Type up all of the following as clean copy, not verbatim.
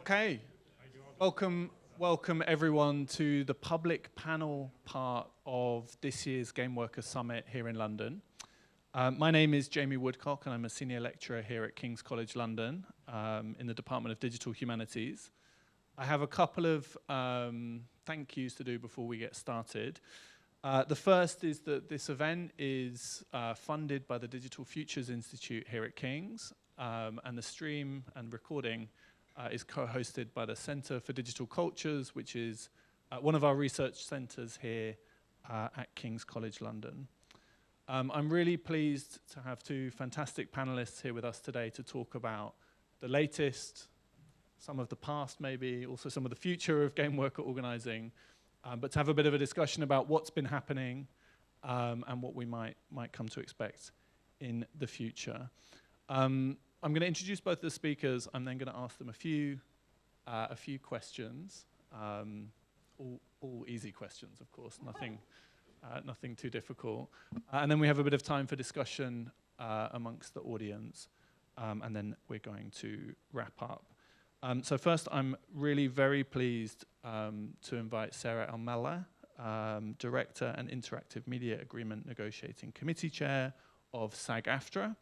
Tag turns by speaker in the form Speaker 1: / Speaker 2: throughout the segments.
Speaker 1: Okay, welcome everyone to the public panel part of this year's Game Worker Summit here in London. My name is Jamie Woodcock and I'm a senior lecturer here at King's College London in the Department of Digital Humanities. I have a couple of thank yous to do before we get started. The first is that this event is funded by the Digital Futures Institute here at King's, and the stream and recording is co-hosted by the Centre for Digital Cultures, which is one of our research centres here at King's College London. I'm really pleased to have two fantastic panelists here with us today to talk about the latest, some of the past maybe, also some of the future of game worker organising, but to have a bit of a discussion about what's been happening and what we might come to expect in the future. I'm going to introduce both the speakers. I'm then going to ask them a few questions, all easy questions, of course, nothing too difficult. And then we have a bit of time for discussion amongst the audience, and then we're going to wrap up. So first, I'm really very pleased to invite Sarah Elmaleh, Director and Interactive Media Agreement Negotiating Committee Chair of SAG-AFTRA.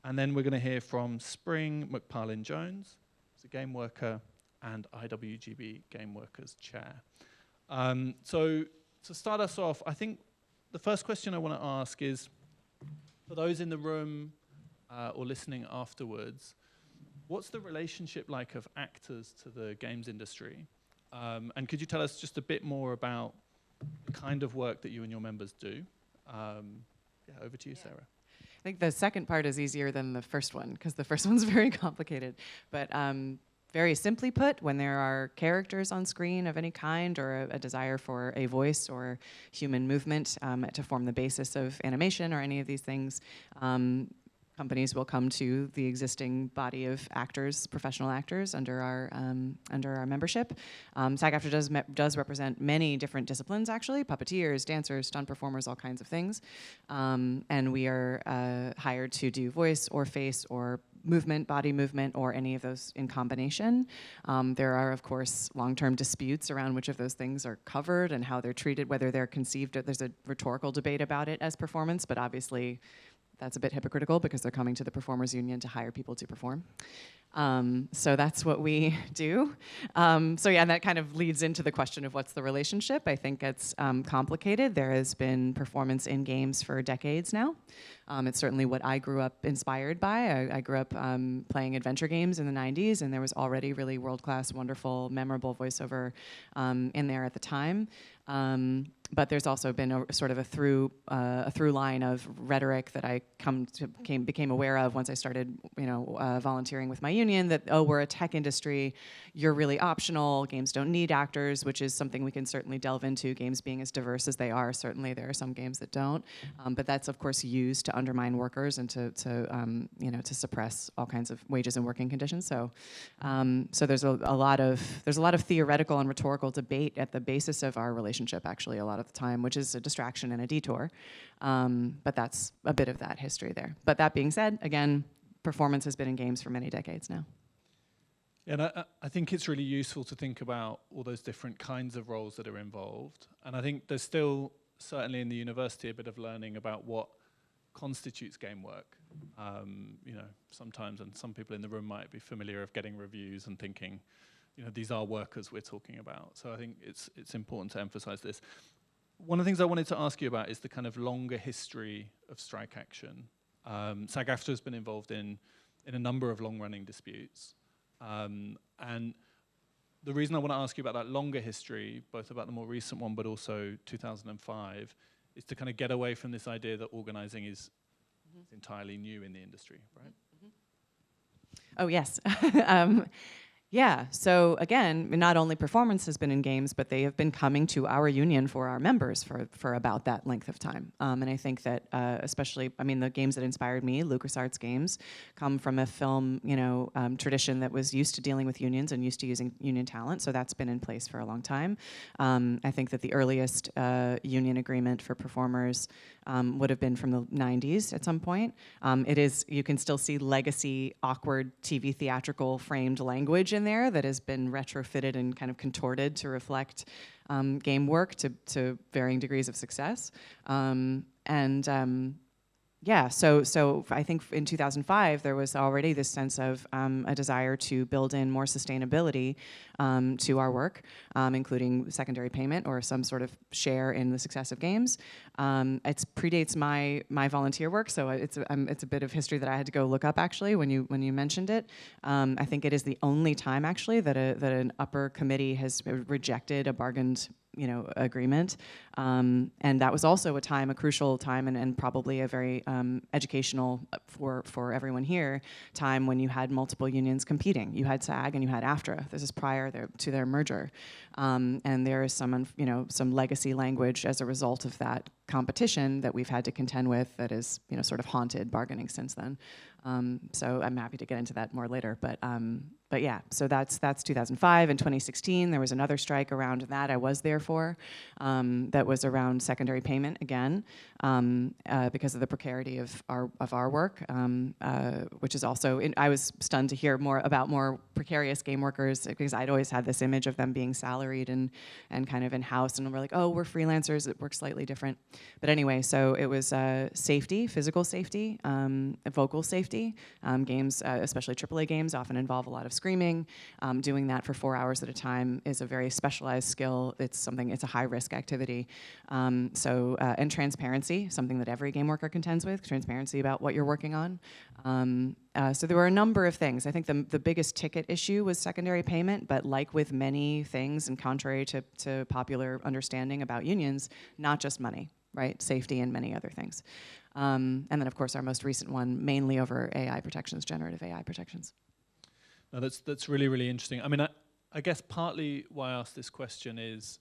Speaker 1: And then we're going to hear from Spring McParlinJones, who's a game worker and IWGB Game Workers Chair. So to start us off, I think the first question I want to ask is, for those in the room or listening afterwards, what's the relationship like of actors to the games industry? And could you tell us just a bit more about the kind of work that you and your members do? Over to you, Sarah.
Speaker 2: I think the second part is easier than the first one, because the first one's very complicated. But very simply put, when there are characters on screen of any kind or a desire for a voice or human movement to form the basis of animation or any of these things, companies will come to the existing body of actors, professional actors, under our membership. SAG-AFTRA does represent many different disciplines, actually: puppeteers, dancers, stunt performers, all kinds of things. And we are hired to do voice or face or movement, body movement, or any of those in combination. There are, of course, long-term disputes around which of those things are covered and how they're treated, whether they're conceived. There's a rhetorical debate about it as performance, but obviously that's a bit hypocritical because they're coming to the performers union to hire people to perform. So that's what we do. So yeah, and that kind of leads into the question of what's the relationship. I think it's complicated. There has been performance in games for decades now. It's certainly what I grew up inspired by. I grew up playing adventure games in the 90s, and there was already really world-class, wonderful, memorable voiceover in there at the time. But there's also been a sort of a through line of rhetoric that I became aware of once I started, volunteering with my union. That we're a tech industry, you're really optional. Games don't need actors, which is something we can certainly delve into. Games being as diverse as they are, certainly there are some games that don't. But that's of course used to undermine workers and to suppress all kinds of wages and working conditions. So there's a lot of theoretical and rhetorical debate at the basis of our relationship, actually, a lot of the time, which is a distraction and a detour. But that's a bit of that history there. But that being said, again, performance has been in games for many decades now.
Speaker 1: Yeah, and I think it's really useful to think about all those different kinds of roles that are involved. And I think there's still, certainly in the university, a bit of learning about what constitutes game work. Sometimes, and some people in the room might be familiar of getting reviews and thinking, these are workers we're talking about. So I think it's important to emphasize this. One of the things I wanted to ask you about is the kind of longer history of strike action. SAG-AFTRA has been involved in a number of long-running disputes. And the reason I want to ask you about that longer history, both about the more recent one, but also 2005, is to kind of get away from this idea that organizing is entirely new in the industry, right?
Speaker 2: Oh, yes. Yeah, so again, not only performance has been in games, but they have been coming to our union for our members for about that length of time. And I think that especially, the games that inspired me, LucasArts games, come from a film, tradition that was used to dealing with unions and used to using union talent, so that's been in place for a long time. I think that the earliest union agreement for performers would have been from the 90s at some point. You can still see legacy, awkward TV theatrical framed language in in there that has been retrofitted and kind of contorted to reflect game work to varying degrees of success. Yeah, so I think in 2005 there was already this sense of a desire to build in more sustainability to our work, including secondary payment or some sort of share in the success of games. It predates my volunteer work, so it's a bit of history that I had to go look up actually when you mentioned it. I think it is the only time actually that an upper committee has rejected a bargained agreement. And that was also a crucial time, and probably a very educational for everyone here, time when you had multiple unions competing. You had SAG and you had AFTRA. This is prior to their merger. And there is some legacy language as a result of that competition that we've had to contend with that is sort of haunted bargaining since then. So I'm happy to get into that more later, but yeah, so that's 2005. In 2016, there was another strike around that I was there for, that was around secondary payment again, because of the precarity of our work, which is also, I was stunned to hear more precarious game workers, because I'd always had this image of them being salaried and kind of in-house, and we're like, oh, we're freelancers, it works slightly different. But anyway, so it was safety, physical safety, vocal safety. Games, especially AAA games, often involve a lot of screaming. Doing that for 4 hours at a time is a very specialized skill. It's a high-risk activity. And transparency, something that every game worker contends with, transparency about what you're working on. So there were a number of things. I think the biggest ticket issue was secondary payment, but like with many things, and contrary to popular understanding about unions, not just money, right? Safety and many other things. And then, of course, our most recent one, mainly over AI protections, generative AI protections.
Speaker 1: No, that's really, really interesting. I mean, I guess partly why I asked this question is,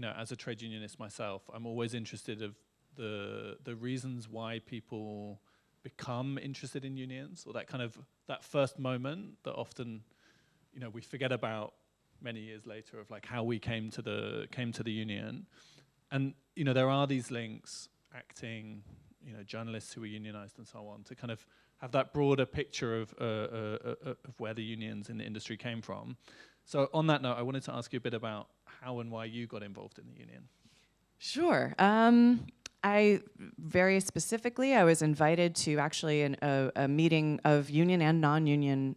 Speaker 1: as a trade unionist myself, I'm always interested of the reasons why people become interested in unions, or that first moment that often, we forget about many years later, of like how we came to the union. And there are these links, acting, journalists who are unionized and so on, to kind of have that broader picture of where the unions in the industry came from. So on that note, I wanted to ask you a bit about how and why you got involved in the union.
Speaker 2: Sure. Very specifically, I was invited to actually a meeting of union and non-union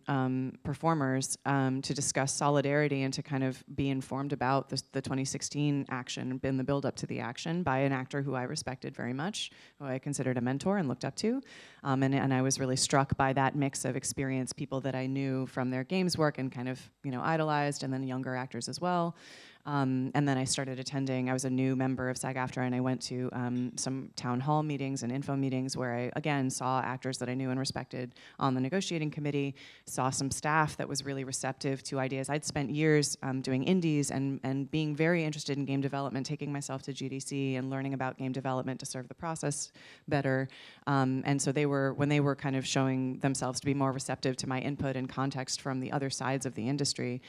Speaker 2: performers to discuss solidarity and to kind of be informed about the 2016 action and the build-up to the action by an actor who I respected very much, who I considered a mentor and looked up to. And I was really struck by that mix of experience, people that I knew from their games work and kind of idolized, and then younger actors as well. And then I started attending. I was a new member of SAG-AFTRA, and I went to some town hall meetings and info meetings where I, again, saw actors that I knew and respected on the negotiating committee, saw some staff that was really receptive to ideas. I'd spent years doing indies and being very interested in game development, taking myself to GDC and learning about game development to serve the process better. And so when they were kind of showing themselves to be more receptive to my input and context from the other sides of the industry,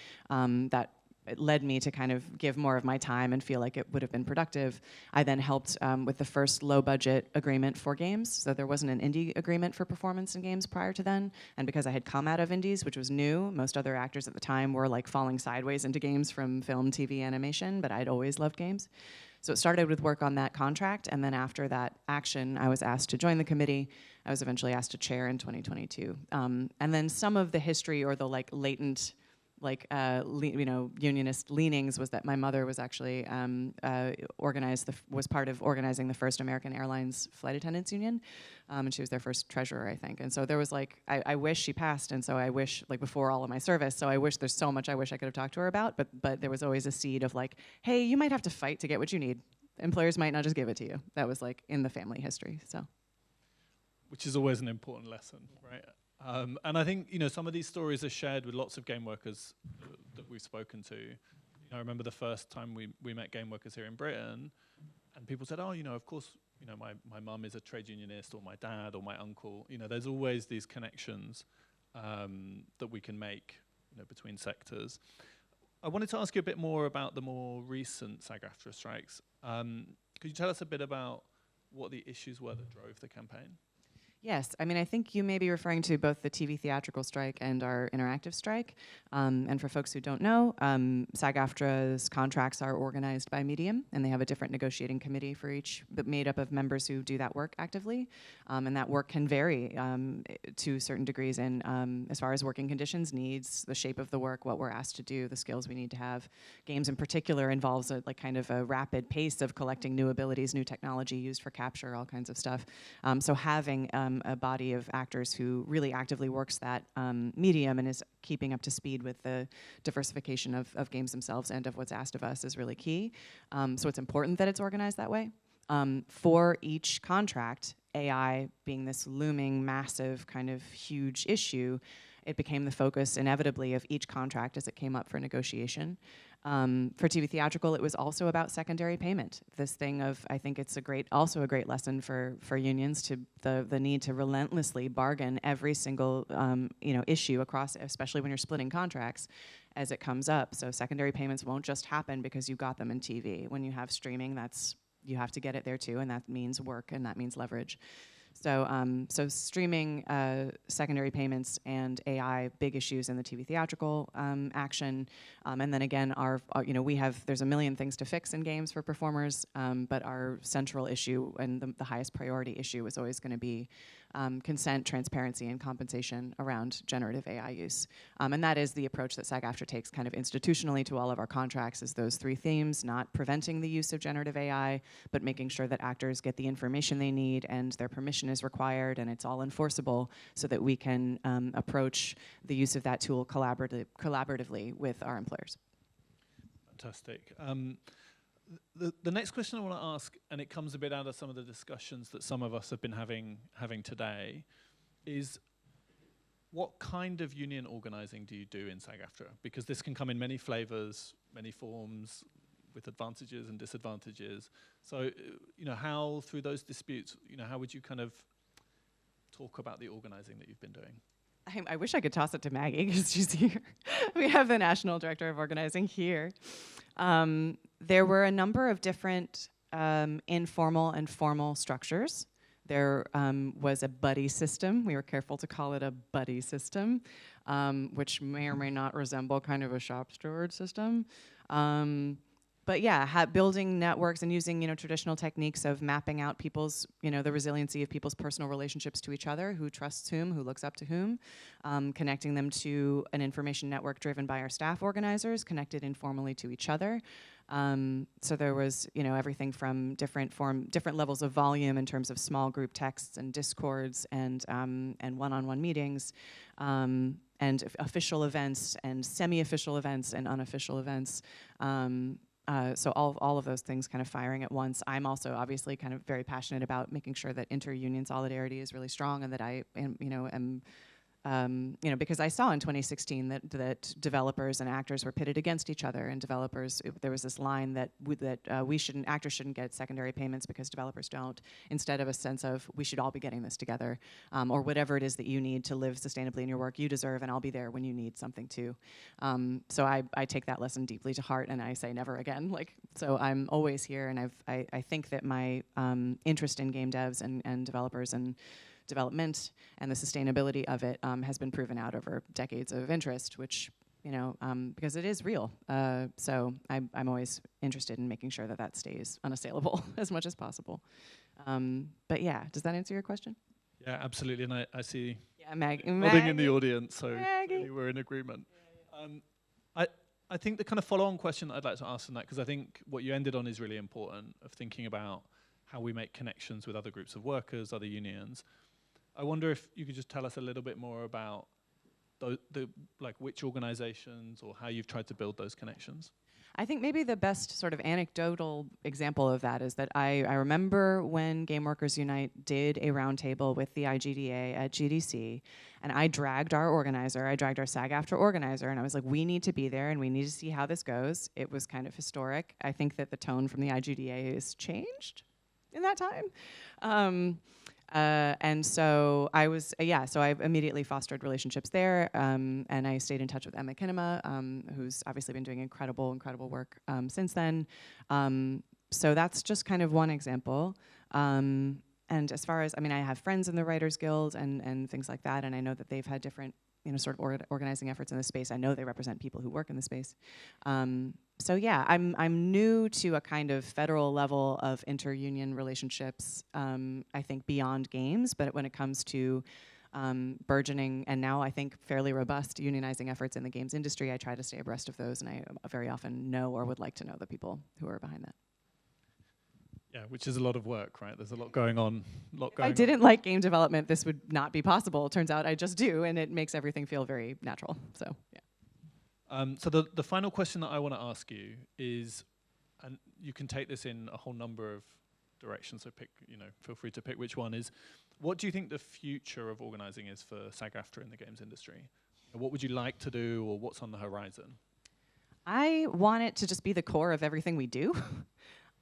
Speaker 2: it led me to kind of give more of my time and feel like it would have been productive. I then helped with the first low-budget agreement for games. So there wasn't an indie agreement for performance in games prior to then. And because I had come out of indies, which was new, most other actors at the time were like falling sideways into games from film, TV, animation, but I'd always loved games. So it started with work on that contract, and then after that action, I was asked to join the committee. I was eventually asked to chair in 2022. And then some of the history or the latent unionist leanings was that my mother was actually was part of organizing the first American Airlines Flight Attendants Union, and she was their first treasurer, I think. And so there was I wish she passed, and so I wish, before all of my service, so I wish there's so much I wish I could have talked to her about, but there was always a seed of hey, you might have to fight to get what you need. Employers might not just give it to you. That was in the family history, so. Which
Speaker 1: is always an important lesson, right? And I think some of these stories are shared with lots of game workers that we've spoken to. I remember the first time we met game workers here in Britain, and people said, "Oh, of course, my mum is a trade unionist, or my dad, or my uncle." There's always these connections that we can make, between sectors. I wanted to ask you a bit more about the more recent SAG-AFTRA strikes. Could you tell us a bit about what the issues were that drove the campaign?
Speaker 2: Yes, I mean, I think you may be referring to both the TV theatrical strike and our interactive strike. And for folks who don't know, SAG-AFTRA's contracts are organized by medium, and they have a different negotiating committee for each, but made up of members who do that work actively. And that work can vary to certain degrees in as far as working conditions, needs, the shape of the work, what we're asked to do, the skills we need to have. Games in particular involves a kind of a rapid pace of collecting new abilities, new technology used for capture, all kinds of stuff. So having a body of actors who really actively works that medium and is keeping up to speed with the diversification of games themselves and of what's asked of us is really key. So it's important that it's organized that way. For each contract, AI being this looming, massive, kind of huge issue, it became the focus inevitably of each contract as it came up for negotiation. For TV theatrical, it was also about secondary payment. This thing of, I think it's also a great lesson for unions to the need to relentlessly bargain every single issue across, especially when you're splitting contracts, as it comes up. So secondary payments won't just happen because you got them in TV. When you have streaming, you have to get it there too, and that means work and that means leverage. So streaming, secondary payments, and AI, big issues in the TV theatrical action. And then again, there's a million things to fix in games for performers, but our central issue and the highest priority issue is always going to be consent, transparency, and compensation around generative AI use. And that is the approach that SAG-AFTRA takes kind of institutionally to all of our contracts, is those three themes: not preventing the use of generative AI, but making sure that actors get the information they need and their permission is required and it's all enforceable, so that we can approach the use of that tool collaboratively with our employers.
Speaker 1: Fantastic. The next question I want to ask, and it comes a bit out of some of the discussions that some of us have been having today, is what kind of union organizing do you do in SAG-AFTRA? Because this can come in many flavors, many forms, with advantages and disadvantages. So, how through those disputes, how would you kind of talk about the organizing that you've been doing?
Speaker 2: I wish I could toss it to Maggie, because she's here. We have the National Director of Organizing here. There were a number of different informal and formal structures. There was a buddy system. We were careful to call it a buddy system, which may or may not resemble kind of a shop steward system. But yeah, building networks and using traditional techniques of mapping out people's, the resiliency of people's personal relationships to each other, who trusts whom, who looks up to whom, connecting them to an information network driven by our staff organizers, connected informally to each other. So there was, everything from different levels of volume in terms of small group texts and discords and one-on-one meetings, and official events and semi-official events and unofficial events. So all of those things kind of firing at once. I'm also obviously kind of very passionate about making sure that inter-union solidarity is really strong, and that I am because I saw in 2016 that developers and actors were pitted against each other, and there was this line that actors shouldn't get secondary payments because developers don't, instead of a sense of we should all be getting this together, or whatever it is that you need to live sustainably in your work, you deserve, and I'll be there when you need something too. So I take that lesson deeply to heart, and I say never again. So I'm always here, and I think that my interest in game devs and developers and development and the sustainability of it has been proven out over decades of interest, which, because it is real. So I'm always interested in making sure that stays unassailable as much as possible. But yeah, does that answer your question?
Speaker 1: Yeah, absolutely. And I see
Speaker 2: Maggie
Speaker 1: nodding in the audience, so
Speaker 2: Maggie.
Speaker 1: we're in agreement. I think the kind of follow-on question that I'd like to ask on that, because I think what you ended on is really important, of thinking about how we make connections with other groups of workers, other unions. I wonder if you could just tell us a little bit more about which organizations or how you've tried to build those connections.
Speaker 2: I think maybe the best sort of anecdotal example of that is that I remember when Game Workers Unite did a roundtable with the IGDA at GDC, and I dragged our SAG-AFTRA organizer, and I was like, we need to be there and we need to see how this goes. It was kind of historic. I think that the tone from the IGDA has changed in that time. And so I immediately fostered relationships there, and I stayed in touch with Emma Kinema, who's obviously been doing incredible work since then. So that's just kind of one example. And And as far as, I mean, I have friends in the Writers Guild and things like that, and I know that they've had different, sort of organizing efforts in the space. I know they represent people who work in the space. So yeah, I'm new to a kind of federal level of inter-union relationships, I think beyond games, but when it comes to burgeoning and now I think fairly robust unionizing efforts in the games industry, I try to stay abreast of those, and I very often know or would like to know the people who are behind that.
Speaker 1: Yeah, which is a lot of work, right? There's a lot going on.
Speaker 2: If I didn't like game development, this would not be possible. It turns out I just do, and it makes everything feel very natural. So yeah.
Speaker 1: So the final question that I want to ask you is, and you can take this in a whole number of directions, so pick, feel free to pick which one is, what do you think the future of organizing is for SAG-AFTRA in the games industry? What would you like to do, or what's on the horizon?
Speaker 2: I want it to just be the core of everything we do.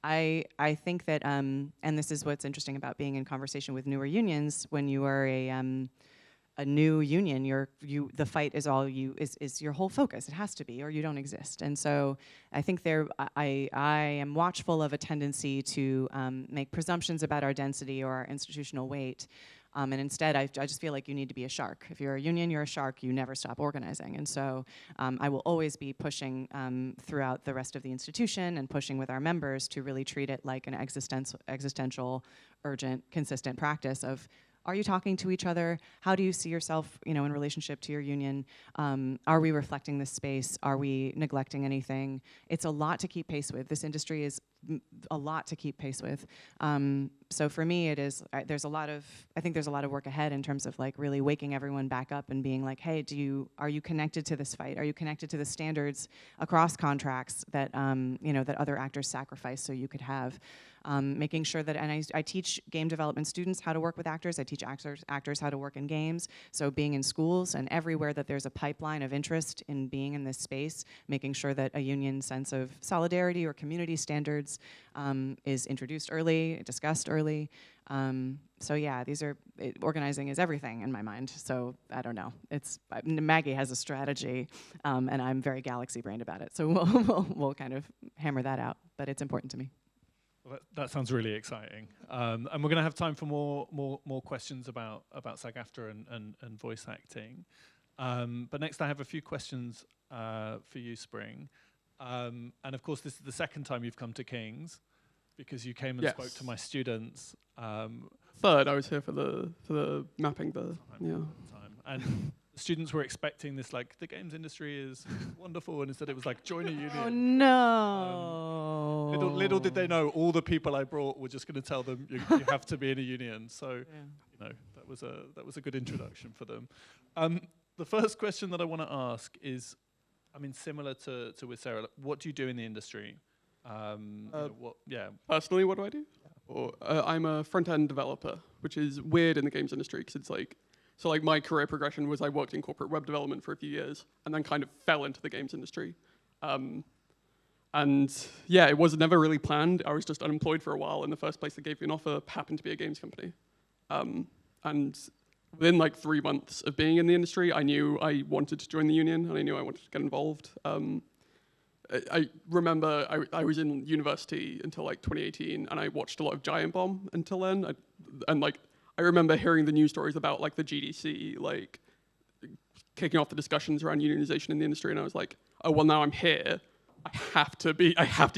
Speaker 2: I think that, and this is what's interesting about being in conversation with newer unions. When you are a new union, the fight is is your whole focus. It has to be, or you don't exist. And so I think I am watchful of a tendency to make presumptions about our density or our institutional weight. And instead, I just feel like you need to be a shark. If you're a union, you're a shark. You never stop organizing. And so I will always be pushing throughout the rest of the institution and pushing with our members to really treat it like an existential, urgent, consistent practice of, are you talking to each other? How do you see yourself, in relationship to your union? Are we reflecting this space? Are we neglecting anything? It's a lot to keep pace with. This industry is a lot to keep pace with. So for me, it is. I think there's a lot of work ahead in terms of like really waking everyone back up and being like, hey, are you connected to this fight? Are you connected to the standards across contracts that that other actors sacrifice so you could have? Making sure that, and I teach game development students how to work with actors. I teach actors how to work in games. So being in schools and everywhere that there's a pipeline of interest in being in this space, making sure that a union sense of solidarity or community standards is introduced early, discussed early. So yeah, organizing is everything in my mind. So I don't know. Maggie has a strategy, and I'm very galaxy-brained about it. So we'll kind of hammer that out. But it's important to me.
Speaker 1: Well, that sounds really exciting, and we're going to have time for more questions about SAG-AFTRA and voice acting. But next, I have a few questions for you, Spring. And of course, this is the second time you've come to King's, because you came and spoke to my students.
Speaker 3: Third, I was here for the mapping.
Speaker 1: And the students were expecting this, like, the games industry is wonderful, and instead it was like, join a union.
Speaker 2: Oh no!
Speaker 1: Little did they know, all the people I brought were just going to tell them you have to be in a union. So, that was a good introduction for them. The first question that I want to ask is, similar to with Sarah, what do you do in the industry?
Speaker 3: Personally, what do I do? I'm a front-end developer, which is weird in the games industry because it's like. So like my career progression was I worked in corporate web development for a few years and then kind of fell into the games industry. And yeah, it was never really planned. I was just unemployed for a while, and the first place that gave me an offer happened to be a games company. And within like 3 months of being in the industry, I knew I wanted to join the union and I knew I wanted to get involved. I remember I was in university until like 2018 and I watched a lot of Giant Bomb until then. I remember hearing the news stories about like the GDC, like kicking off the discussions around unionization in the industry, and I was like, oh well, now I'm here. I have to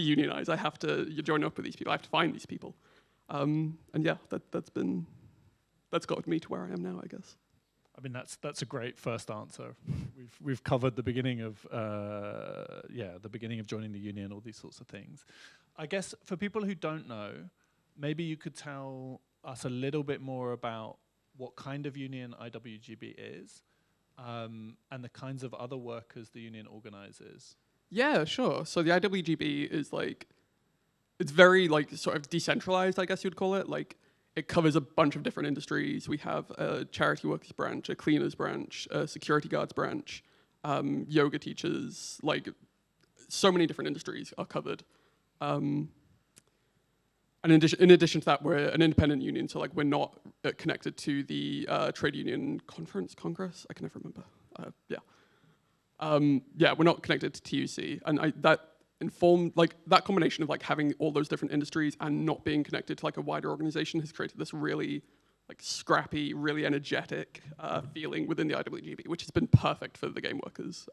Speaker 3: unionize. I have to join up with these people. I have to find these people. And yeah, that's got me to where I am now, I guess.
Speaker 1: That's a great first answer. We've covered the beginning of joining the union, all these sorts of things. I guess for people who don't know, maybe you could tell us a little bit more about what kind of union IWGB is, and the kinds of other workers the union organizes. Yeah,
Speaker 3: sure. So the IWGB is it's very sort of decentralized, I guess you'd call it. Like it covers a bunch of different industries. We have a charity workers branch, a cleaners branch, a security guards branch, yoga teachers, so many different industries are covered. And in addition to that, we're an independent union, so we're not connected to the trade union congress. I can never remember. We're not connected to TUC, and informed, like that combination of like having all those different industries and not being connected to like a wider organization has created this really like scrappy, really energetic feeling within the IWGB, which has been perfect for the game workers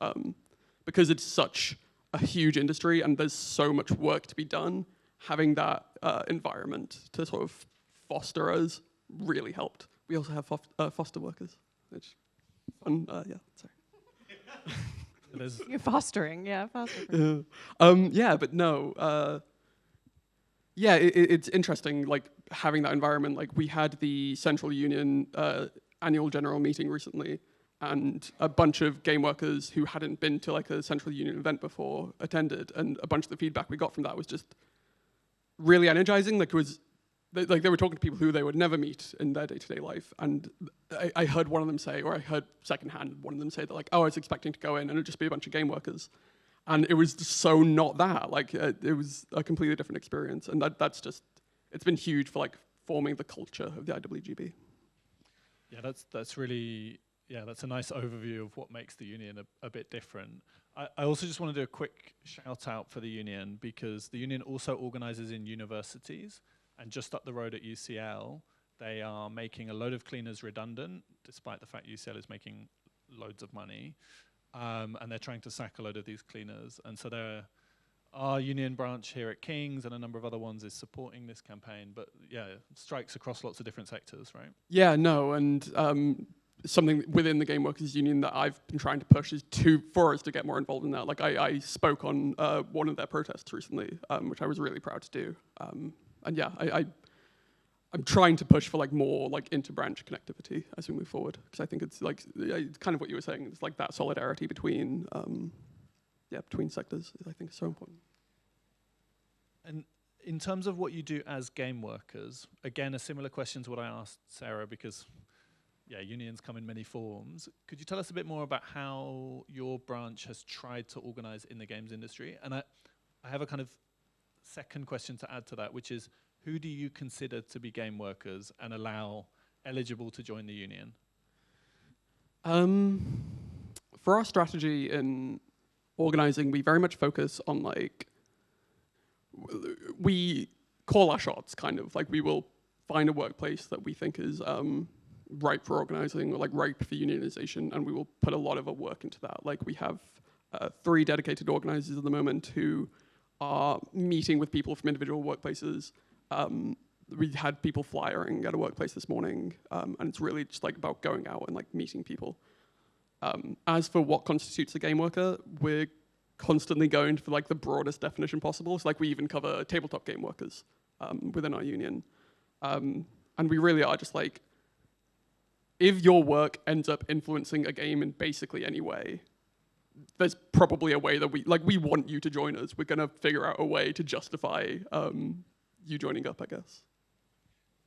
Speaker 3: because it's such a huge industry and there's so much work to be done. Having that environment to sort of foster us really helped. We also have foster workers, which fun. Yeah, sorry.
Speaker 2: You're fostering, yeah, fostering.
Speaker 3: Yeah, but no. Yeah, it's interesting, like having that environment. Like we had the Central Union annual general meeting recently, and a bunch of game workers who hadn't been to like a Central Union event before attended, and a bunch of the feedback we got from that was just really energizing. Like it was, like they were talking to people who they would never meet in their day-to-day life, and I heard one of them say, or I heard secondhand one of them say that like, oh, I was expecting to go in and it'd just be a bunch of game workers, and it was so not that. Like it was a completely different experience, and that's just, it's been huge for like forming the culture of the IWGB.
Speaker 1: Yeah, that's really, yeah, that's a nice overview of what makes the union a bit different. I also just want to do a quick shout out for the union, because the union also organizes in universities, and just up the road at UCL, they are making a load of cleaners redundant, despite the fact UCL is making loads of money, and they're trying to sack a load of these cleaners. And so our union branch here at King's and a number of other ones is supporting this campaign, but yeah, strikes across lots of different sectors, right?
Speaker 3: Yeah, no, and something within the Game Workers Union that I've been trying to push is for us to get more involved in that. Like I spoke on one of their protests recently, which I was really proud to do. And yeah, I'm trying to push for like more like inter-branch connectivity as we move forward, because I think it's like it's kind of what you were saying. It's like that solidarity between between sectors, I think is so important.
Speaker 1: And in terms of what you do as game workers, again, a similar question to what I asked Sarah, because yeah, unions come in many forms. Could you tell us a bit more about how your branch has tried to organize in the games industry? And I have a kind of second question to add to that, which is, who do you consider to be game workers and allow eligible to join the union?
Speaker 3: For our strategy in organizing, we very much focus on like, we call our shots, kind of. Like we will find a workplace that we think is ripe for organizing, or like ripe for unionization, and we will put a lot of our work into that. Like we have 3 dedicated organizers at the moment who are meeting with people from individual workplaces. We had people flyering at a workplace this morning, and it's really just like about going out and like meeting people. As for what constitutes a game worker, we're constantly going for like the broadest definition possible. So like we even cover tabletop game workers within our union. And we really are just like, if your work ends up influencing a game in basically any way, there's probably a way that we want you to join us. We're gonna figure out a way to justify you joining up, I guess.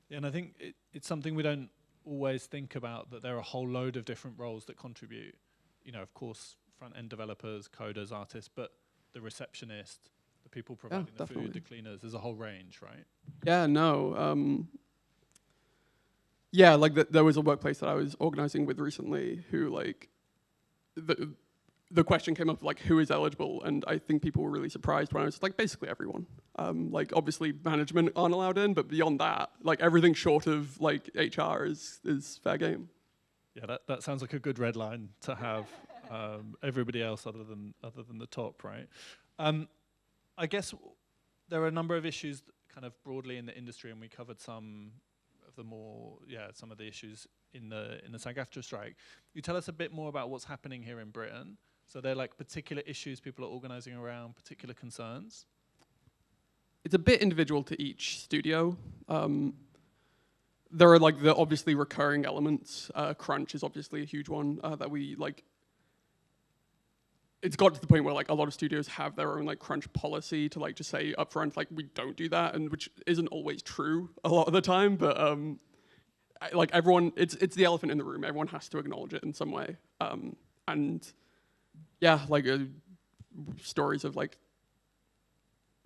Speaker 1: Yeah, and I think it's something we don't always think about, that there are a whole load of different roles that contribute. You know, of course, front-end developers, coders, artists, but the receptionist, the people providing the food, the cleaners, there's a whole range, right?
Speaker 3: Yeah, no. Yeah, like there was a workplace that I was organizing with recently who like, the question came up like, who is eligible? And I think people were really surprised when I was like, basically everyone. Like obviously management aren't allowed in, but beyond that, like everything short of like HR is fair game.
Speaker 1: Yeah, that sounds like a good red line to have. Everybody else other than the top, right? I guess there are a number of issues kind of broadly in the industry, and we covered some of the issues in the SAG-AFTRA strike. You tell us a bit more about what's happening here in Britain. So they're like particular issues people are organizing around, particular concerns?
Speaker 3: It's a bit individual to each studio. There are like the obviously recurring elements. Crunch is obviously a huge one that we like. It's got to the point where like a lot of studios have their own like crunch policy to like just say upfront like we don't do that, and which isn't always true a lot of the time. But like everyone, it's the elephant in the room. Everyone has to acknowledge it in some way. And yeah, like stories of like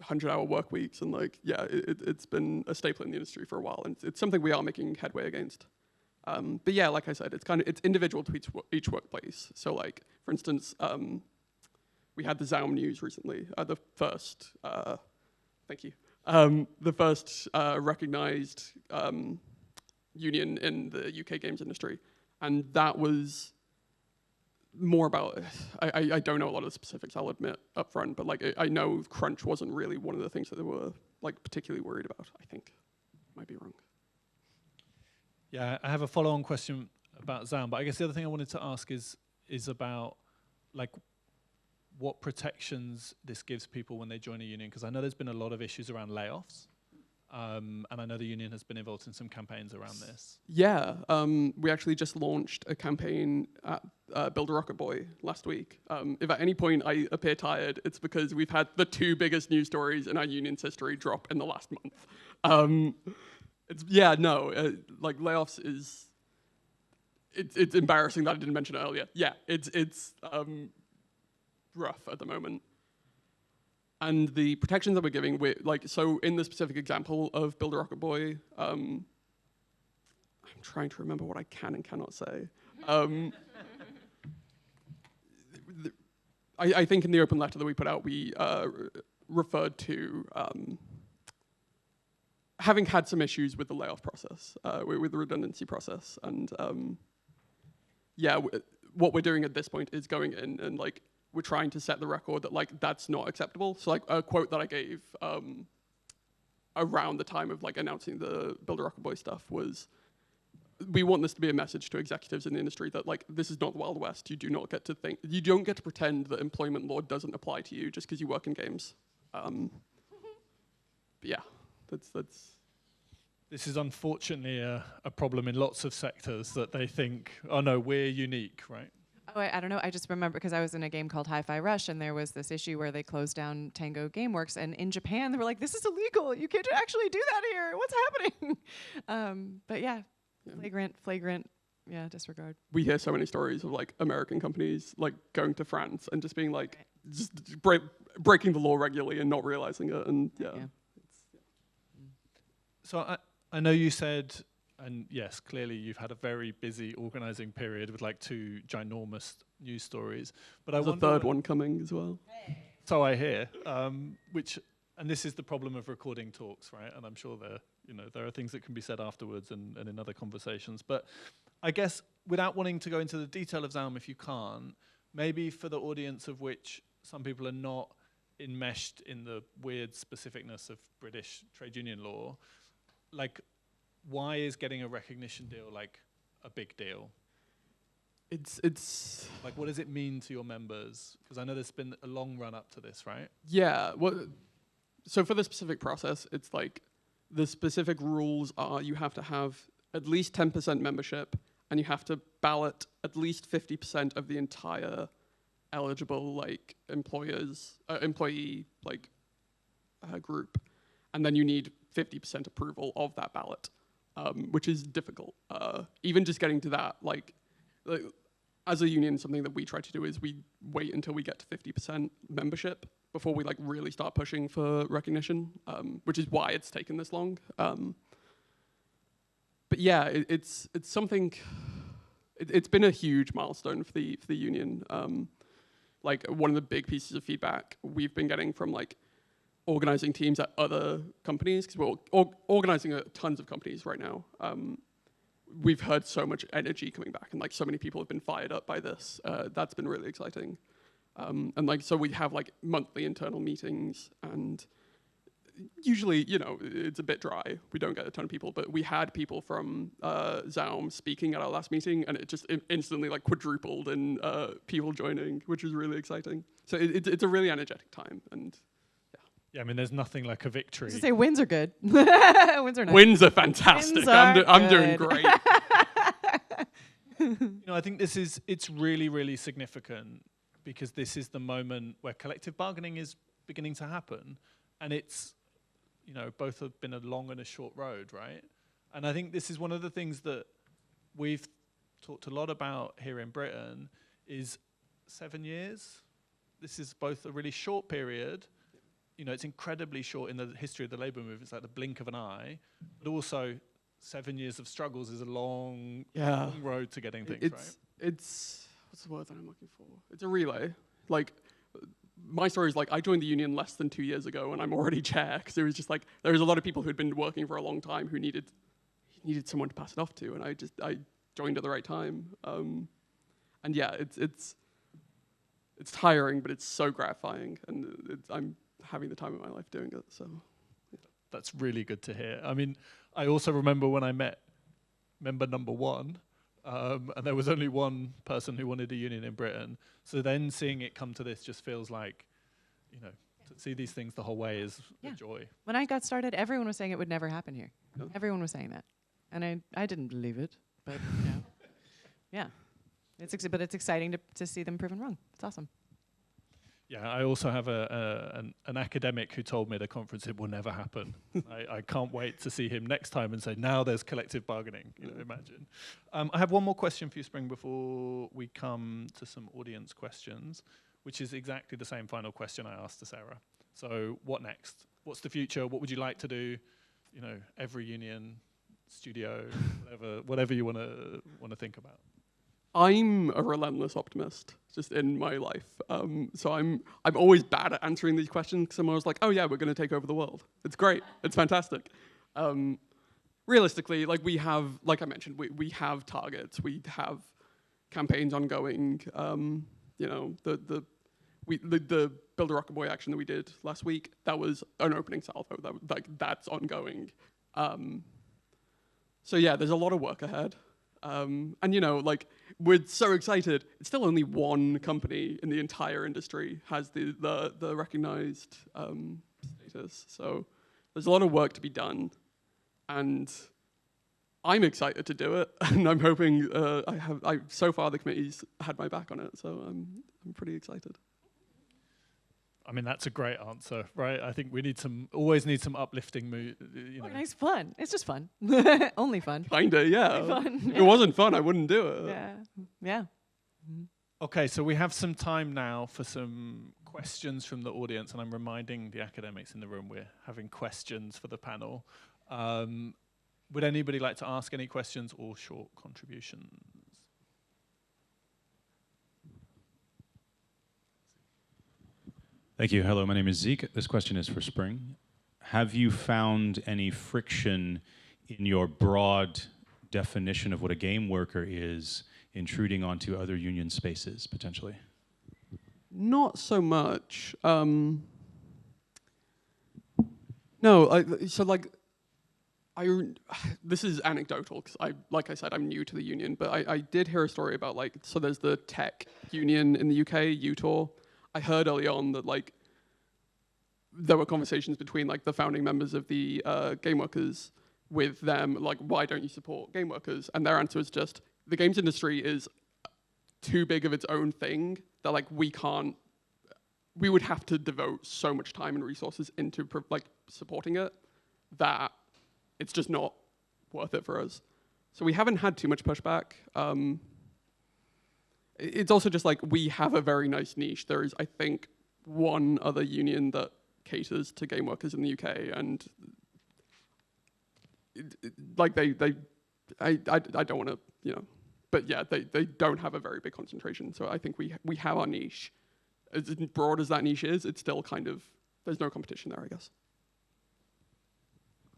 Speaker 3: 100-hour work weeks, and like yeah, it's been a staple in the industry for a while, and it's something we are making headway against. But yeah, like I said, it's individual to each workplace. So like for instance, we had the Zaum news recently, the first, thank you, the first recognized union in the UK games industry. And that was more about, I don't know a lot of the specifics, I'll admit up front, but like I know crunch wasn't really one of the things that they were like particularly worried about, I think. Might be wrong.
Speaker 1: Yeah, I have a follow-on question about Zaum, but I guess the other thing I wanted to ask is about like what protections this gives people when they join a union, because I know there's been a lot of issues around layoffs, and I know the union has been involved in some campaigns around this.
Speaker 3: Yeah, we actually just launched a campaign at Build a Rocket Boy last week. If at any point I appear tired, it's because we've had the 2 biggest news stories in our union's history drop in the last month. Like layoffs is, it's embarrassing that I didn't mention it earlier. Yeah, it's rough at the moment. And the protections that we're giving, so in the specific example of Build a Rocket Boy, I'm trying to remember what I can and cannot say. I think in the open letter that we put out, we referred to having had some issues with the layoff process, with the redundancy process. And what we're doing at this point is going in and like, we're trying to set the record that like that's not acceptable. So like a quote that I gave around the time of like announcing the Build a Rocket Boy stuff was, we want this to be a message to executives in the industry that like this is not the Wild West. You don't get to pretend that employment law doesn't apply to you just because you work in games. But yeah, that's.
Speaker 1: This is unfortunately a problem in lots of sectors that they think, oh no, we're unique, right?
Speaker 2: Oh, I don't know. I just remember because I was in a game called Hi-Fi Rush, and there was this issue where they closed down Tango Gameworks, and in Japan they were like, "This is illegal. You can't actually do that here. What's happening?" But yeah, flagrant, disregard.
Speaker 3: We hear so many stories of like American companies like going to France and just being like, just breaking the law regularly and not realizing it, and yeah.
Speaker 1: So I know you said. And yes, clearly you've had a very busy organizing period with like 2 ginormous news stories. But
Speaker 3: there's a third one coming as well.
Speaker 1: So I hear. And this is the problem of recording talks, right? And I'm sure there are things that can be said afterwards and in other conversations. But I guess without wanting to go into the detail of Zaum, if you can't, maybe for the audience of which some people are not enmeshed in the weird specificness of British trade union law, like, why is getting a recognition deal like a big deal?
Speaker 3: It's
Speaker 1: like, what does it mean to your members? Because I know there's been a long run up to this, right?
Speaker 3: Yeah. So for the specific process, it's like the specific rules are you have to have at least 10% membership, and you have to ballot at least 50% of the entire eligible like employee like group, and then you need 50% approval of that ballot. Which is difficult. Even just getting to that, like, as a union, something that we try to do is we wait until we get to 50% membership before we like really start pushing for recognition, which is why it's taken this long. But yeah, it's something. It's been a huge milestone for the union. Like one of the big pieces of feedback we've been getting from like organizing teams at other companies, because we're organizing at tons of companies right now. We've heard so much energy coming back, and like so many people have been fired up by this. That's been really exciting. And like so we have like monthly internal meetings, and usually, it's a bit dry. We don't get a ton of people, but we had people from Zaum speaking at our last meeting, and it just instantly like quadrupled in people joining, which was really exciting. So it's a really energetic time, and
Speaker 1: yeah, I mean, there's nothing like a victory.
Speaker 2: I was gonna say wins are good. Wins are nice.
Speaker 3: Wins are fantastic. I'm doing great.
Speaker 1: I think it's really, really significant because this is the moment where collective bargaining is beginning to happen, and it's, both have been a long and a short road, right? And I think this is one of the things that we've talked a lot about here in Britain is 7 years. This is both a really short period. It's incredibly short in the history of the labour movement. It's like the blink of an eye. But also, 7 years of struggles is a long road to getting things right.
Speaker 3: It's what's the word that I'm looking for? It's a relay. Like, my story is like, I joined the union less than 2 years ago, and I'm already chair, because it was just like, there was a lot of people who had been working for a long time who needed someone to pass it off to, and I joined at the right time. And yeah, it's tiring, but it's so gratifying, and I'm having the time of my life doing it, so. Yeah.
Speaker 1: That's really good to hear. I mean, I also remember when I met member number one, and there was only one person who wanted a union in Britain. So then seeing it come to this just feels like, you know, to see these things the whole way is a joy.
Speaker 2: When I got started, everyone was saying it would never happen here.
Speaker 3: Oh.
Speaker 2: Everyone was saying that. And I didn't believe it, but you know, yeah. But it's exciting to see them proven wrong. It's awesome.
Speaker 1: Yeah, I also have an academic who told me at a conference it will never happen. I can't wait to see him next time and say, now there's collective bargaining. You know, imagine. I have one more question for you, Spring, before we come to some audience questions, which is exactly the same final question I asked to Sarah. So what next? What's the future? What would you like to do? You know, every union, studio, whatever you want to think about.
Speaker 3: I'm a relentless optimist, just in my life. So I'm always bad at answering these questions, because I'm always like, oh yeah, we're going to take over the world. It's great. It's fantastic. Realistically, like like I mentioned, we have targets. We have campaigns ongoing. You know, the Build a Rocket Boy action that we did last week, that was an opening salvo. That's ongoing. So yeah, there's a lot of work ahead. And you know, like, we're so excited. It's still only one company in the entire industry has the recognized status. So there's a lot of work to be done, and I'm excited to do it. And I'm hoping so far the committee's had my back on it. So I'm pretty excited.
Speaker 1: I mean, that's a great answer, right? I think we always need some uplifting mood. You know.
Speaker 2: Nice fun. It's just fun. Only fun.
Speaker 3: Kinda, yeah.
Speaker 2: Fun,
Speaker 3: If it wasn't fun, I wouldn't do it.
Speaker 2: Yeah. Yeah.
Speaker 1: Okay, so we have some time now for some questions from the audience, and I'm reminding the academics in the room we're having questions for the panel. Would anybody like to ask any questions or short contributions?
Speaker 4: Thank you. Hello, my name is Zeke. This question is for Spring. Have you found any friction in your broad definition of what a game worker is intruding onto other union spaces, potentially?
Speaker 3: Not so much. No, this is anecdotal, because like I said, I'm new to the union, but I did hear a story about, like, so there's the tech union in the UK, UTOR. I heard early on that, like, there were conversations between, like, the founding members of the game workers with them, like, why don't you support game workers? And their answer was just, the games industry is too big of its own thing that, like, we would have to devote so much time and resources into, like, supporting it, that it's just not worth it for us. So we haven't had too much pushback. It's also just like, we have a very nice niche. There is, I think, one other union that caters to game workers in the UK, and like I don't want to, you know, but yeah, they don't have a very big concentration. So I think we have our niche. As broad as that niche is, it's still kind of, there's no competition there, I guess.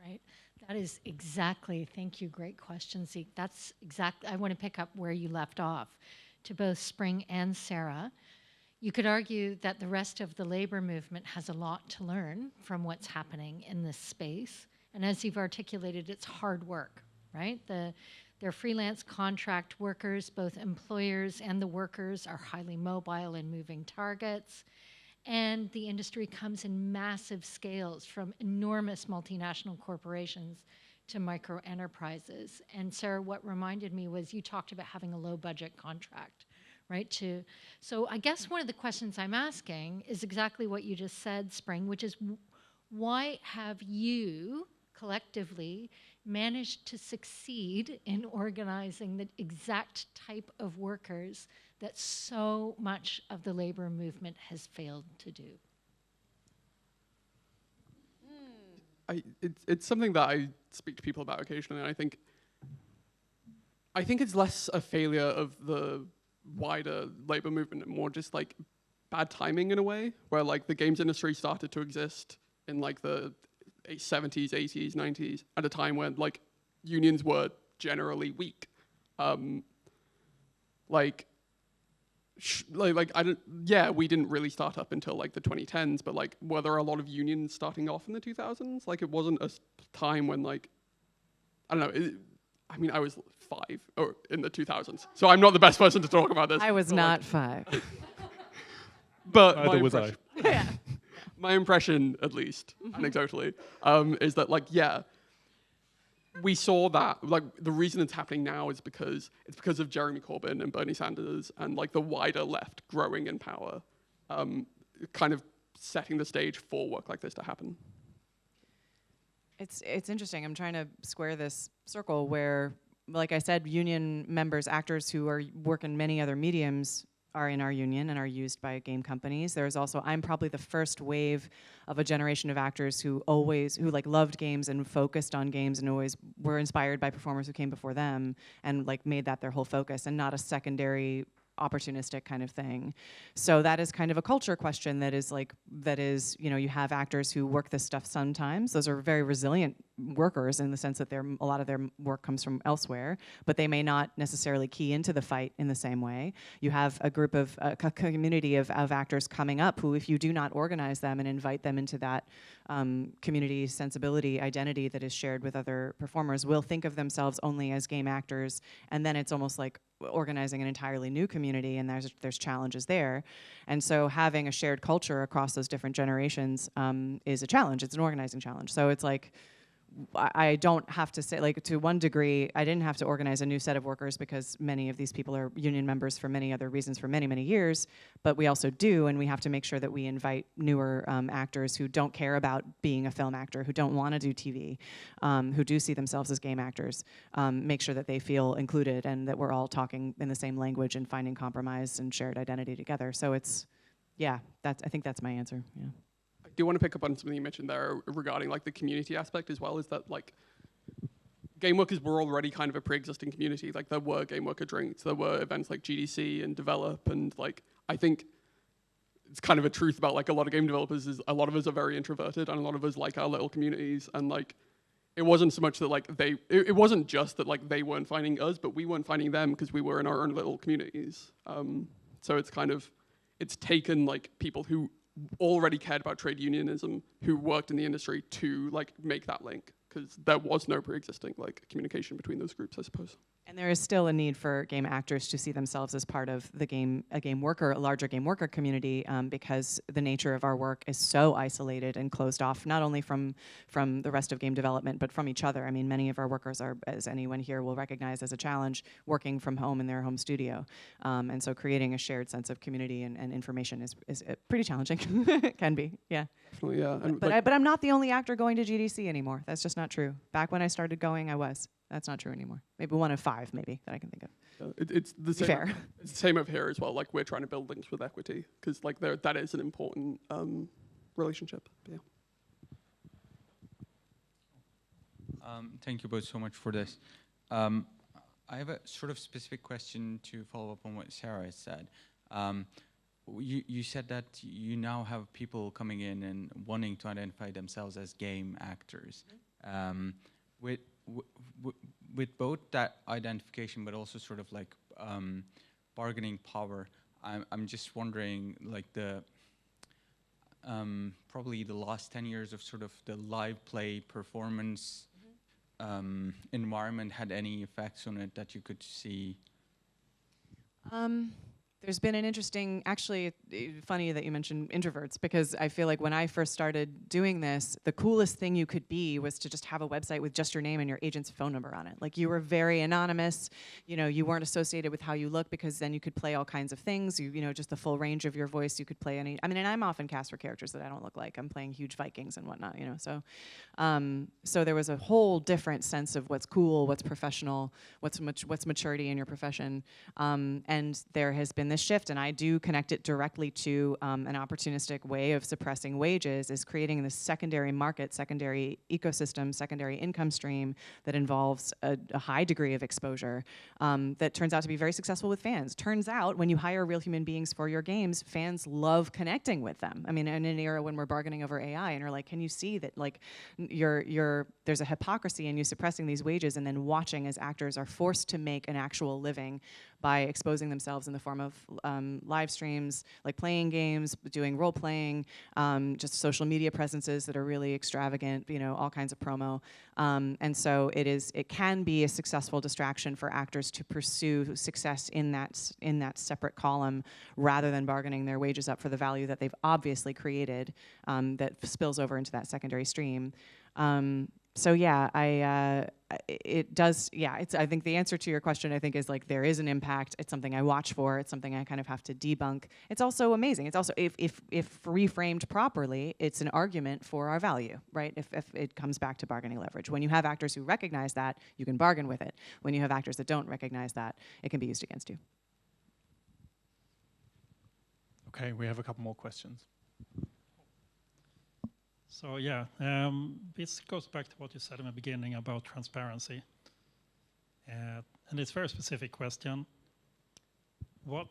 Speaker 5: Right. That is exactly, thank you, great question, Zeke. That's exactly, I want to pick up where you left off. To both Spring and Sarah, you could argue that the rest of the labor movement has a lot to learn from what's happening in this space. And as you've articulated, it's hard work, right? They're freelance contract workers. Both employers and the workers are highly mobile and moving targets. And the industry comes in massive scales, from enormous multinational corporations to micro enterprises. And Sarah, what reminded me was you talked about having a low budget contract, right? So I guess one of the questions I'm asking is exactly what you just said, Spring, which is, why have you collectively managed to succeed in organizing the exact type of workers that so much of the labor movement has failed to do?
Speaker 3: It's something that I speak to people about occasionally, and I think it's less a failure of the wider labor movement and more just like bad timing in a way, where like the games industry started to exist in like the 70s, 80s, 90s, at a time when like unions were generally weak. Like I don't. Yeah, we didn't really start up until like the 2010s, but like, were there a lot of unions starting off in the 2000s? Like, it wasn't a time when like, I don't know. I mean, I was 5 or in the 2000s, so I'm not the best person to talk about this.
Speaker 2: I was not 5.
Speaker 3: But
Speaker 1: Neither was I.
Speaker 2: Yeah.
Speaker 3: my impression, at least anecdotally, is that like, yeah, we saw that like the reason it's happening now is because of Jeremy Corbyn and Bernie Sanders and like the wider left growing in power, kind of setting the stage for work like this to happen.
Speaker 2: It's interesting. I'm trying to square this circle where, like I said, union members, actors who work in many other mediums are in our union and are used by game companies. There's also, I'm probably the first wave of a generation of actors who like loved games and focused on games and always were inspired by performers who came before them and like made that their whole focus and not a secondary opportunistic kind of thing. So that is kind of a culture question that is, you know, you have actors who work this stuff sometimes. Those are very resilient workers in the sense that a lot of their work comes from elsewhere, but they may not necessarily key into the fight in the same way. You have a group of, a community of actors coming up who, if you do not organize them and invite them into that community sensibility, identity that is shared with other performers, will think of themselves only as game actors, and then it's almost like organizing an entirely new community, and there's challenges there. And so having a shared culture across those different generations is a challenge. It's an organizing challenge. So it's like, I don't have to say, like, to one degree, I didn't have to organize a new set of workers because many of these people are union members for many other reasons for many, many years, but we also do, and we have to make sure that we invite newer actors who don't care about being a film actor, who don't want to do TV, who do see themselves as game actors, make sure that they feel included and that we're all talking in the same language and finding compromise and shared identity together. So it's, yeah, I think that's my answer, yeah.
Speaker 3: I do want to pick up on something you mentioned there regarding like the community aspect as well, is that like game workers were already kind of a pre-existing community. Like there were game worker drinks, there were events like GDC and Develop, and like I think it's kind of a truth about like a lot of game developers is a lot of us are very introverted and a lot of us like our little communities, and like it wasn't so much that like it wasn't just that like they weren't finding us, but we weren't finding them because we were in our own little communities. So it's kind of, it's taken like people who already cared about trade unionism, who worked in the industry, to like make that link, because there was no pre-existing like communication between those groups, I suppose.
Speaker 2: And there is still a need for game actors to see themselves as part of a larger game worker community, because the nature of our work is so isolated and closed off, not only from the rest of game development, but from each other. I mean, many of our workers are, as anyone here will recognize as a challenge, working from home in their home studio. And so creating a shared sense of community and information is pretty challenging. It can be, yeah.
Speaker 3: Definitely, yeah. And
Speaker 2: But I'm not the only actor going to GDC anymore. That's just not true. Back when I started going, I was. That's not true anymore. Maybe one of 5, maybe, that I can think of.
Speaker 3: It's the same.
Speaker 2: Fair.
Speaker 3: It's the same over here as well. Like we're trying to build links with equity, because like that is an important relationship. Yeah.
Speaker 6: Thank you both so much for this. I have a sort of specific question to follow up on what Sarah has said. You said that you now have people coming in and wanting to identify themselves as game actors. With both that identification, but also sort of like bargaining power, I'm just wondering, like probably the last 10 years of sort of the live play performance environment had any effects on it that you could see?
Speaker 2: There's been an interesting, actually, funny that you mentioned introverts, because I feel like when I first started doing this, the coolest thing you could be was to just have a website with just your name and your agent's phone number on it. Like, you were very anonymous, you know, you weren't associated with how you look, because then you could play all kinds of things, you know, just the full range of your voice, you could play any, I mean, and I'm often cast for characters that I don't look like. I'm playing huge Vikings and whatnot, you know, so so there was a whole different sense of what's cool, what's professional, what's maturity in your profession, and there has been this shift, and I do connect it directly to an opportunistic way of suppressing wages, is creating this secondary market, secondary ecosystem, secondary income stream that involves a high degree of exposure that turns out to be very successful with fans. Turns out when you hire real human beings for your games, fans love connecting with them. I mean, in an era when we're bargaining over AI, and you're like, can you see that like there's a hypocrisy in you suppressing these wages and then watching as actors are forced to make an actual living by exposing themselves in the form of live streams, like playing games, doing role playing, just social media presences that are really extravagant, you know, all kinds of promo. And so it can be a successful distraction for actors to pursue success in that separate column rather than bargaining their wages up for the value that they've obviously created that spills over into that secondary stream. So yeah, it does. Yeah, I think the answer to your question, I think, is like there is an impact. It's something I watch for. It's something I kind of have to debunk. It's also amazing. It's also if reframed properly, it's an argument for our value, right? If it comes back to bargaining leverage. When you have actors who recognize that, you can bargain with it. When you have actors that don't recognize that, it can be used against you.
Speaker 1: Okay, we have a couple more questions.
Speaker 7: So yeah, this goes back to what you said in the beginning about transparency. And it's a very specific question. What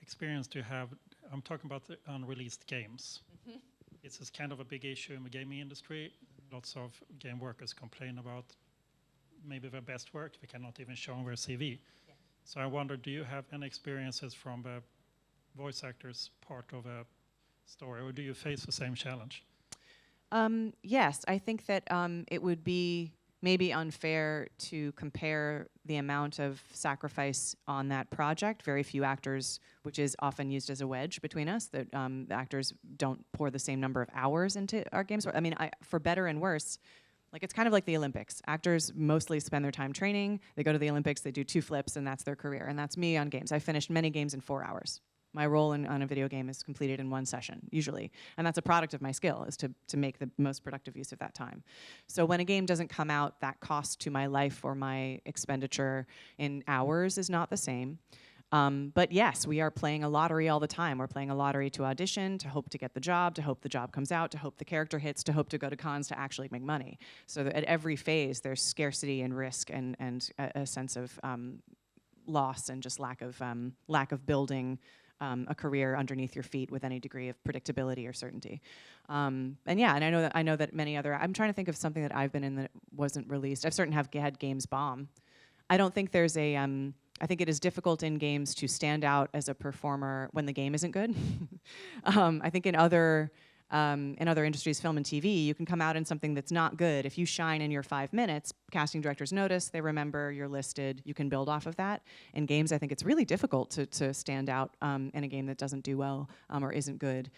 Speaker 7: experience do you have? I'm talking about the unreleased games. Mm-hmm. It's kind of a big issue in the gaming industry. Lots of game workers complain about maybe their best work they cannot even show on their CV. Yeah. So I wonder, do you have any experiences from the voice actors part of a story, or do you face the same challenge?
Speaker 2: Yes, I think that it would be maybe unfair to compare the amount of sacrifice on that project. Very few actors, which is often used as a wedge between us, that the actors don't pour the same number of hours into our games. I mean, for better and worse, like it's kind of like the Olympics. Actors mostly spend their time training. They go to the Olympics, they do 2 flips, and that's their career. And that's me on games. I finished many games in 4 hours. My role on a video game is completed in 1 session, usually. And that's a product of my skill, is to make the most productive use of that time. So when a game doesn't come out, that cost to my life or my expenditure in hours is not the same. But yes, we are playing a lottery all the time. We're playing a lottery to audition, to hope to get the job, to hope the job comes out, to hope the character hits, to hope to go to cons to actually make money. So that at every phase, there's scarcity and risk and a sense of loss and just lack of building a career underneath your feet with any degree of predictability or certainty. And yeah, and I know that many other, I'm trying to think of something that I've been in that wasn't released. I've certainly had games bomb. I don't think there's I think it is difficult in games to stand out as a performer when the game isn't good. I think in other industries, film and TV, you can come out in something that's not good. If you shine in your 5 minutes, casting directors notice, they remember, you're listed, you can build off of that. In games, I think it's really difficult to stand out in a game that doesn't do well or isn't good.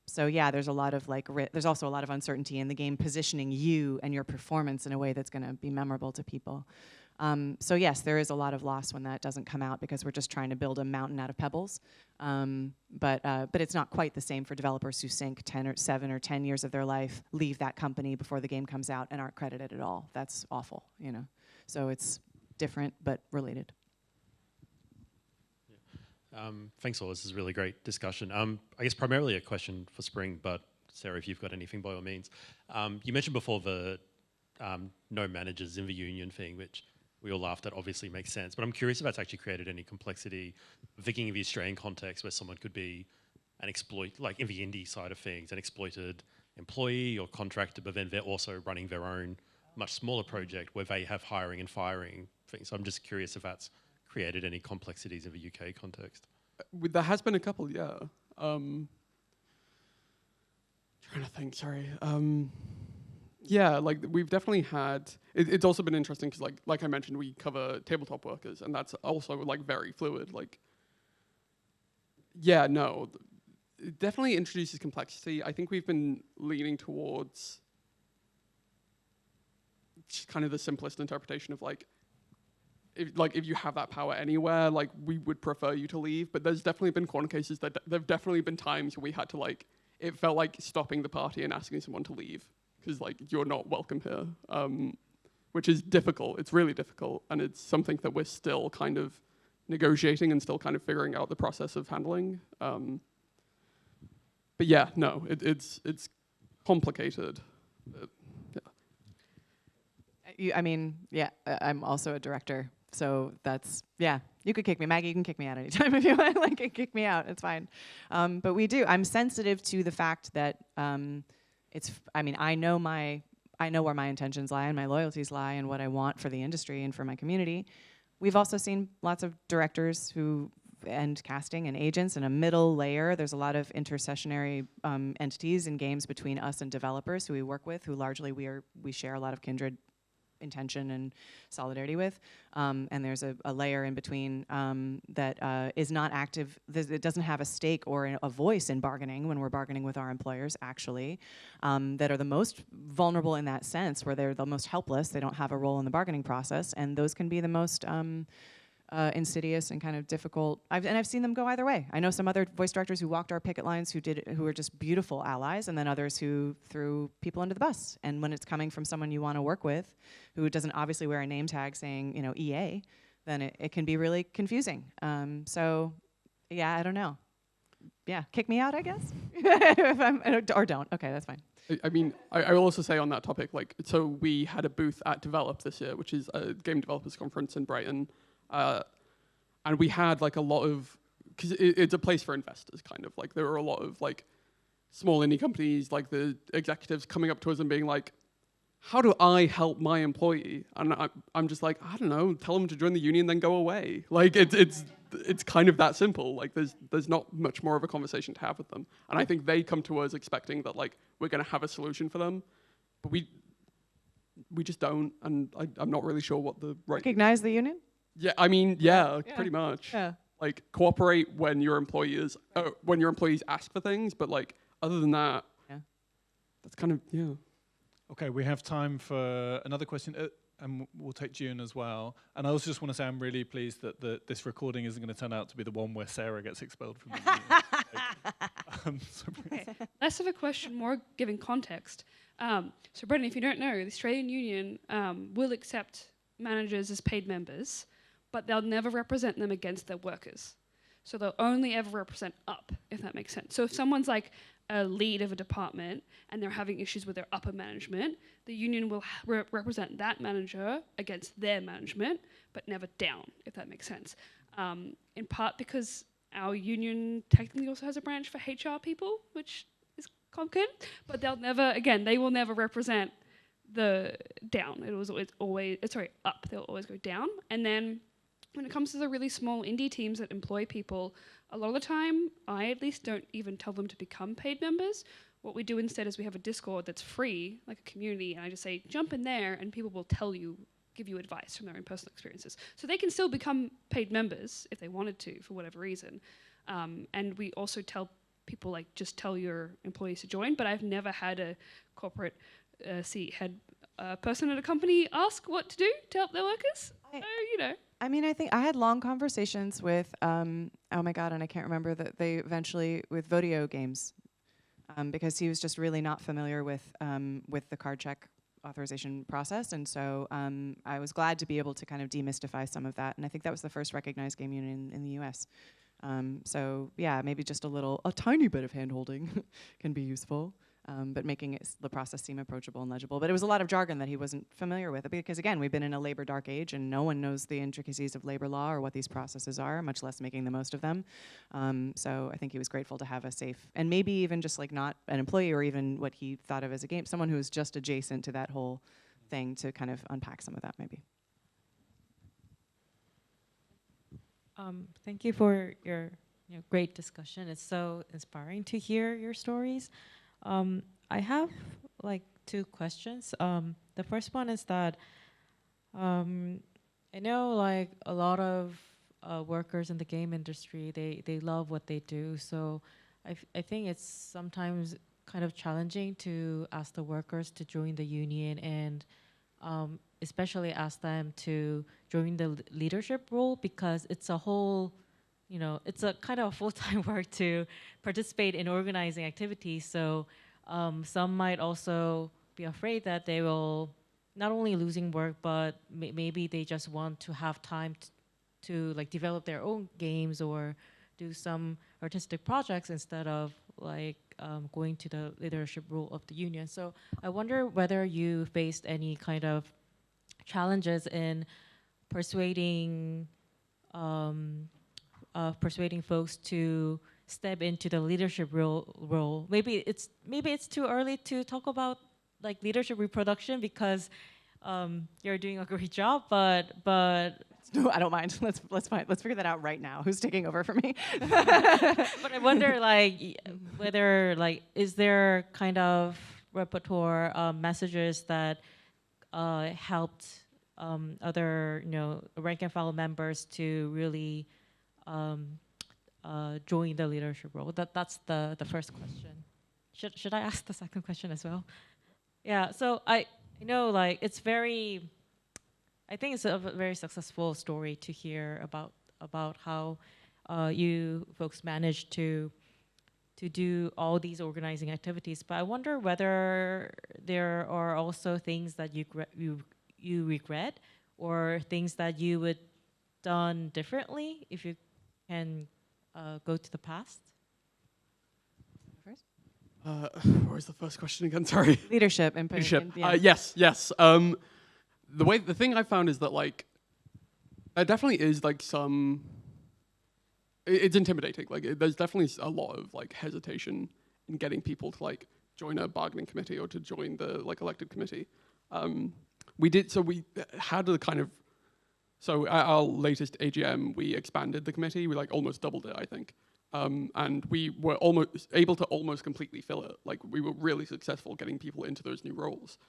Speaker 2: So yeah, there's a lot of there's also a lot of uncertainty in the game positioning you and your performance in a way that's going to be memorable to people. So yes, there is a lot of loss when that doesn't come out because we're just trying to build a mountain out of pebbles. But it's not quite the same for developers who sink 7 or 10 years of their life, leave that company before the game comes out and aren't credited at all. That's awful, you know. So it's different but related.
Speaker 8: Thanks all, this is a really great discussion. I guess primarily a question for Spring, but Sarah, if you've got anything by all means. You mentioned before the no managers in the union thing, which we all laughed at, obviously makes sense, but I'm curious if that's actually created any complexity, thinking of the Australian context where someone could be an like in the indie side of things, an exploited employee or contractor, but then they're also running their own much smaller project where they have hiring and firing things. So I'm just curious if that's created any complexities in the UK context.
Speaker 3: There has been a couple, yeah. Trying to think, sorry. Yeah, like we've definitely had, it's also been interesting because like I mentioned, we cover tabletop workers and that's also like very fluid. Like, yeah, no, it definitely introduces complexity. I think we've been leaning towards just kind of the simplest interpretation of if you have that power anywhere, like we would prefer you to leave. But there's definitely been corner cases that there've definitely been times where we had to it felt like stopping the party and asking someone to leave because you're not welcome here, which is difficult. It's really difficult, and it's something that we're still kind of negotiating and still kind of figuring out the process of handling. But yeah, no, it's complicated.
Speaker 2: I mean, yeah, I'm also a director, so that's, yeah, you could kick me. Maggie, you can kick me out anytime if you want, like, kick me out, it's fine. But I'm sensitive to the fact that I mean, I know where my intentions lie and my loyalties lie and what I want for the industry and for my community. We've also seen lots of directors and casting and agents in a middle layer. There's a lot of intercessionary entities in games between us and developers who we work with, who largely we share a lot of kindred intention and solidarity with. And there's a layer in between that is not active. It doesn't have a stake or a voice in bargaining when we're bargaining with our employers, actually, that are the most vulnerable in that sense, where they're the most helpless. They don't have a role in the bargaining process, and those can be the most insidious and kind of difficult. I've seen them go either way. I know some other voice directors who walked our picket lines who were just beautiful allies, and then others who threw people under the bus. And when it's coming from someone you want to work with, who doesn't obviously wear a name tag saying, EA, then it can be really confusing. So yeah, I don't know. Yeah, kick me out, I guess. Or don't. Okay, that's fine.
Speaker 3: I mean, I will also say on that topic, like, so we had a booth at Develop this year, which is a game developers conference in Brighton. And we had like a lot of, because it's a place for investors, kind of, like there were a lot of like small indie companies, like the executives coming up to us and being like, how do I help my employee? And I'm just like, I don't know, tell them to join the union, then go away. Like it's kind of that simple. Like there's not much more of a conversation to have with them. And I think they come to us expecting that like we're gonna have a solution for them, but we just don't. And I'm not really sure what the right.
Speaker 2: Recognize the union?
Speaker 3: Yeah, I mean, yeah, pretty much.
Speaker 2: Yeah.
Speaker 3: Like cooperate when your employees ask for things, but like other than that, that's kind of
Speaker 1: Okay, we have time for another question, and we'll take June as well. And I also just want to say I'm really pleased that this recording isn't going to turn out to be the one where Sarah gets expelled from the union.
Speaker 9: Less of a question, more giving context. So Brendan, if you don't know, the Australian Union will accept managers as paid members, but they'll never represent them against their workers. So they'll only ever represent up, if that makes sense. So if someone's like a lead of a department and they're having issues with their upper management, the union will represent that manager against their management, but never down, if that makes sense. In part because our union technically also has a branch for HR people, which is complicated, but they will never represent the down. It was always up. They'll always go down. And then when it comes to the really small indie teams that employ people, a lot of the time, I at least don't even tell them to become paid members. What we do instead is we have a Discord that's free, like a community, and I just say, jump in there, and people will give you advice from their own personal experiences. So they can still become paid members if they wanted to, for whatever reason. And we also tell people, like, just tell your employees to join, but I've never had a corporate head person at a company ask what to do to help their workers.
Speaker 2: I mean, I think I had long conversations with, oh my God, and I can't remember that they eventually, with Vodio Games, because he was just really not familiar with the card check authorization process. And so I was glad to be able to kind of demystify some of that. And I think that was the first recognized game union in the US. So yeah, maybe just a tiny bit of hand-holding can be useful. But making the process seem approachable and legible. But it was a lot of jargon that he wasn't familiar with, because again, we've been in a labor dark age and no one knows the intricacies of labor law or what these processes are, much less making the most of them. So I think he was grateful to have a safe, and maybe even just like not an employee or even what he thought of as a game, someone who was just adjacent to that whole thing to kind of unpack some of that maybe.
Speaker 10: Thank you for your great discussion. It's so inspiring to hear your stories. I have like 2 questions. The first one is that I know like a lot of workers in the game industry, they love what they do. So I think it's sometimes kind of challenging to ask the workers to join the union and especially ask them to join the leadership role, because it's a whole, it's a kind of full-time work to participate in organizing activities. So some might also be afraid that they will not only losing work, but maybe they just want to have time to like develop their own games or do some artistic projects instead of like going to the leadership role of the union. So I wonder whether you faced any kind of challenges in persuading folks to step into the leadership role. Maybe it's too early to talk about like leadership reproduction because you're doing a great job, but
Speaker 2: no, I don't mind. Let's figure that out right now. Who's taking over for me?
Speaker 10: But I wonder like whether like is there kind of repertoire messages that helped other rank and file members to really join the leadership role? That's the first question. Should I ask the second question as well? Yeah. So I know like it's very. I think it's a very successful story to hear about how you folks managed to do all these organizing activities. But I wonder whether there are also things that you regret or things that you would done differently if you can go to the past.
Speaker 2: First?
Speaker 3: What was the first question again? Sorry.
Speaker 2: Leadership and
Speaker 3: leadership.
Speaker 2: Yeah.
Speaker 3: Yes. The thing I found is that like there definitely is like some. It's intimidating. Like there's definitely a lot of like hesitation in getting people to like join a bargaining committee or to join the like elected committee. We had a kind of. So at our latest AGM, we expanded the committee. We like almost doubled it, I think. And we were almost able to almost completely fill it. Like we were really successful getting people into those new roles.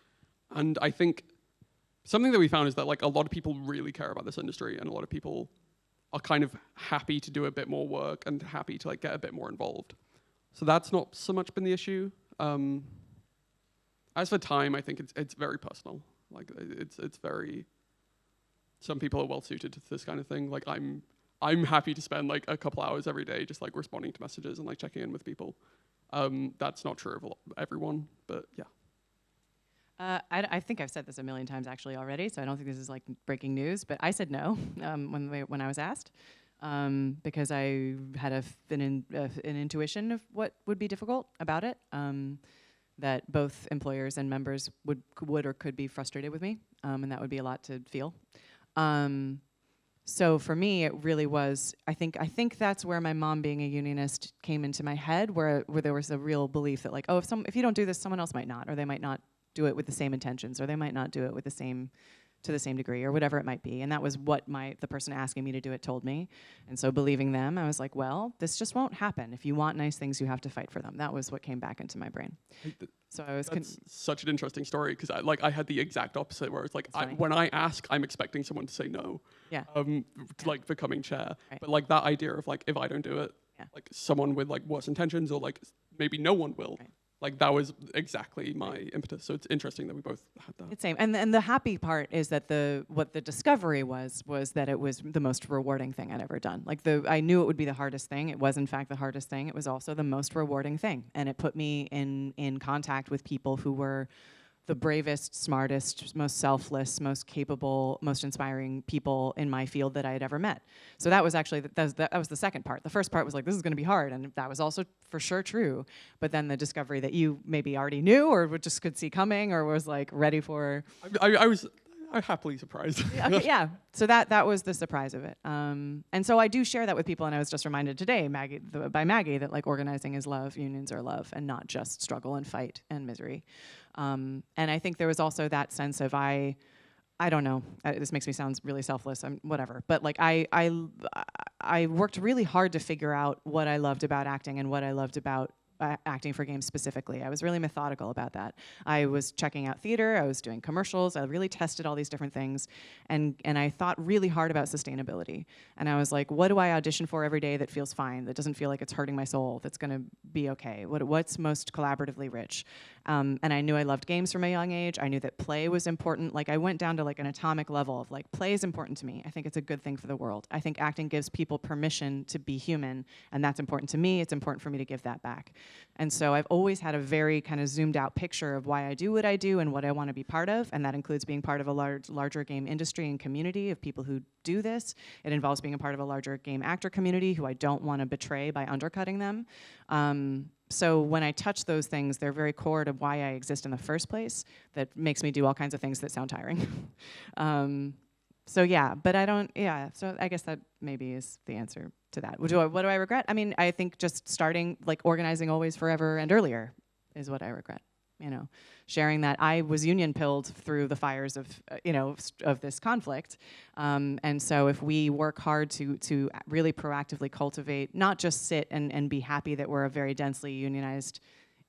Speaker 3: And I think something that we found is that like a lot of people really care about this industry, and a lot of people are kind of happy to do a bit more work and happy to like get a bit more involved. So that's not so much been the issue. As for time, I think it's very personal. Like it's very. Some people are well suited to this kind of thing. Like I'm happy to spend like a couple hours every day just like responding to messages and like checking in with people. That's not true of everyone, but yeah.
Speaker 2: I think I've said this a million times actually already, so I don't think this is like breaking news. But I said no when I was asked because I had an intuition of what would be difficult about it. That both employers and members would or could be frustrated with me, and that would be a lot to feel. So for me, it really was. I think that's where my mom, being a unionist, came into my head, where there was a real belief that like, oh, if you don't do this, someone else might not, or they might not do it with the same intentions, or they might not do it with to the same degree, or whatever it might be. And that was what the person asking me to do it told me. And so believing them, I was like, well, this just won't happen. If you want nice things, you have to fight for them. That was what came back into my brain. So I was.
Speaker 3: That's such an interesting story because I had the exact opposite, where it's like when I ask, I'm expecting someone to say no.
Speaker 2: Yeah.
Speaker 3: Like becoming chair,
Speaker 2: right.
Speaker 3: But like that idea of like if I don't do it, like someone with like worse intentions, or like maybe no one will.
Speaker 2: Right.
Speaker 3: Like that was exactly my impetus. So it's interesting that we both had that.
Speaker 2: It's same, and the happy part is that what the discovery was that it was the most rewarding thing I'd ever done. Like I knew it would be the hardest thing. It was in fact the hardest thing. It was also the most rewarding thing, and it put me in contact with people who were the bravest, smartest, most selfless, most capable, most inspiring people in my field that I had ever met. So that was actually, that was the second part. The first part was like, this is gonna be hard, and that was also for sure true. But then the discovery that you maybe already knew or just could see coming or was like ready for.
Speaker 3: I was happily surprised.
Speaker 2: Okay, yeah, so that was the surprise of it. And so I do share that with people, and I was just reminded today by Maggie that like organizing is love, unions are love, and not just struggle and fight and misery. And I think there was also that sense of I don't know. This makes me sound really selfless. Whatever. But like I worked really hard to figure out what I loved about acting and what I loved about acting for games specifically. I was really methodical about that. I was checking out theater. I was doing commercials. I really tested all these different things, and I thought really hard about sustainability. And I was like, what do I audition for every day that feels fine, that doesn't feel like it's hurting my soul, that's going to be okay? What's most collaboratively rich? And I knew I loved games from a young age. I knew that play was important. Like I went down to like an atomic level of like, play is important to me. I think it's a good thing for the world. I think acting gives people permission to be human, and that's important to me. It's important for me to give that back. And so I've always had a very kind of zoomed out picture of why I do what I do and what I want to be part of, and that includes being part of a larger game industry and community of people who do this. It involves being a part of a larger game actor community who I don't want to betray by undercutting them. So when I touch those things, they're very core to why I exist in the first place. That makes me do all kinds of things that sound tiring. So yeah, but I don't, yeah, so I guess that maybe is the answer to that. What do I regret? I mean, I think just starting, like, organizing always, forever, and earlier is what I regret. You know, sharing that I was union pilled through the fires of, of this conflict. And so if we work hard to really proactively cultivate, not just sit and be happy that we're a very densely unionized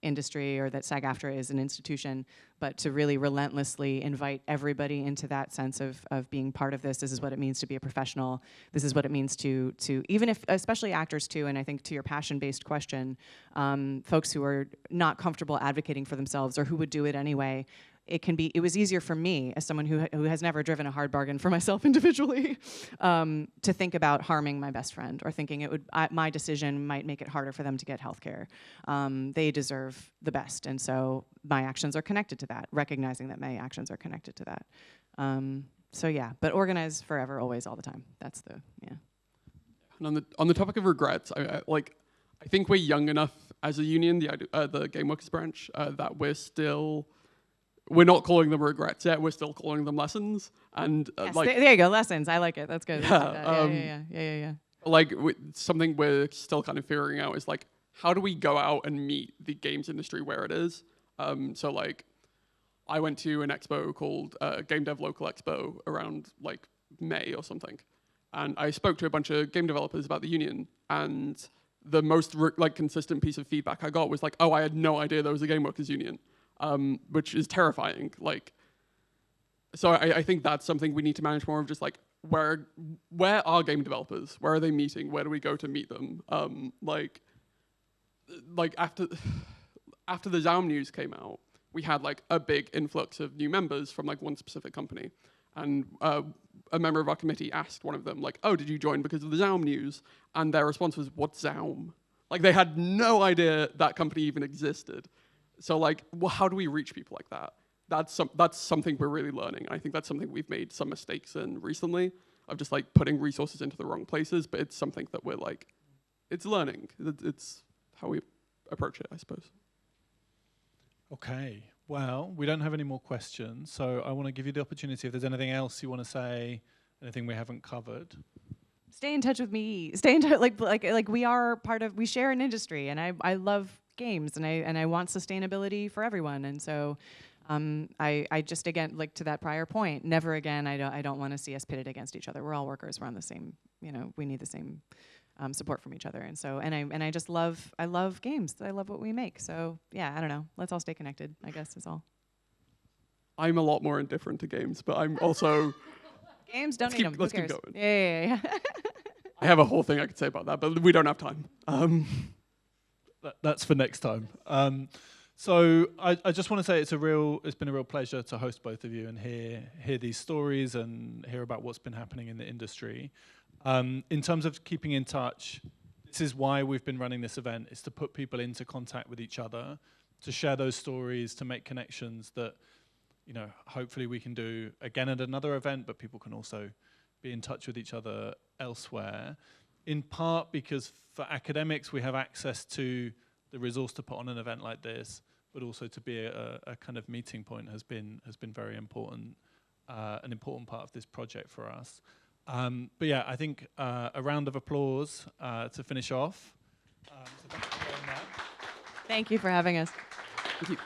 Speaker 2: industry or that SAG-AFTRA is an institution, but to really relentlessly invite everybody into that sense of being part of this. This is what it means to be a professional. This is what it means to even if, especially actors too, and I think to your passion-based question, folks who are not comfortable advocating for themselves or who would do it anyway, it was easier for me as someone who has never driven a hard bargain for myself individually to think about harming my best friend or thinking my decision might make it harder for them to get health care. They deserve the best, and so my actions are connected to that, recognizing that my actions are connected to that. So yeah, but organize forever, always, all the time. That's the, yeah.
Speaker 3: And on the topic of regrets, I think we're young enough as a union, the Game Workers branch, that we're not calling them regrets yet. We're still calling them lessons. And
Speaker 2: yes, there you go, lessons. I like it. That's good. Yeah.
Speaker 3: Like something we're still kind of figuring out is like, how do we go out and meet the games industry where it is? So like, I went to an expo called Game Dev Local Expo around like May or something, and I spoke to a bunch of game developers about the union, and the most consistent piece of feedback I got was like, oh, I had no idea there was a game workers union. Which is terrifying. Like, so I think that's something we need to manage more of. Just like, where are game developers? Where are they meeting? Where do we go to meet them? Like after the Zaum news came out, we had like a big influx of new members from like one specific company, and a member of our committee asked one of them like, "Oh, did you join because of the Zaum news?" And their response was, "What's Zaum?" Like they had no idea that company even existed. So like, well, how do we reach people like that? That's something we're really learning. I think that's something we've made some mistakes in recently, of just like putting resources into the wrong places, but it's something that we're like, it's learning. It's how we approach it, I suppose.
Speaker 1: Okay, well, we don't have any more questions, so I want to give you the opportunity if there's anything else you want to say, anything we haven't covered.
Speaker 2: Stay in touch with me. Stay in touch, like we are we share an industry, and I love games, and I want sustainability for everyone, and so I just, again, like to that prior point, never again. I don't want to see us pitted against each other. We're all workers. We're on the same. We need the same support from each other, and so I just love games. I love what we make. So yeah, I don't know. Let's all stay connected, I guess, is all.
Speaker 3: I'm a lot more indifferent to games, but I'm also
Speaker 2: games. Don't need them.
Speaker 3: Let's keep going.
Speaker 2: Yeah.
Speaker 3: I have a whole thing I could say about that, but we don't have time.
Speaker 1: That's for next time. So I just want to say it's been a real pleasure to host both of you and hear these stories and hear about what's been happening in the industry. In terms of keeping in touch, this is why we've been running this event, is to put people into contact with each other, to share those stories, to make connections that, hopefully we can do again at another event, but people can also be in touch with each other elsewhere. In part because for academics, we have access to the resource to put on an event like this, but also to be a kind of meeting point has been very important, an important part of this project for us. But yeah, I think a round of applause to finish off. So thank you for doing that.
Speaker 2: Thank you for having us.
Speaker 3: Thank you.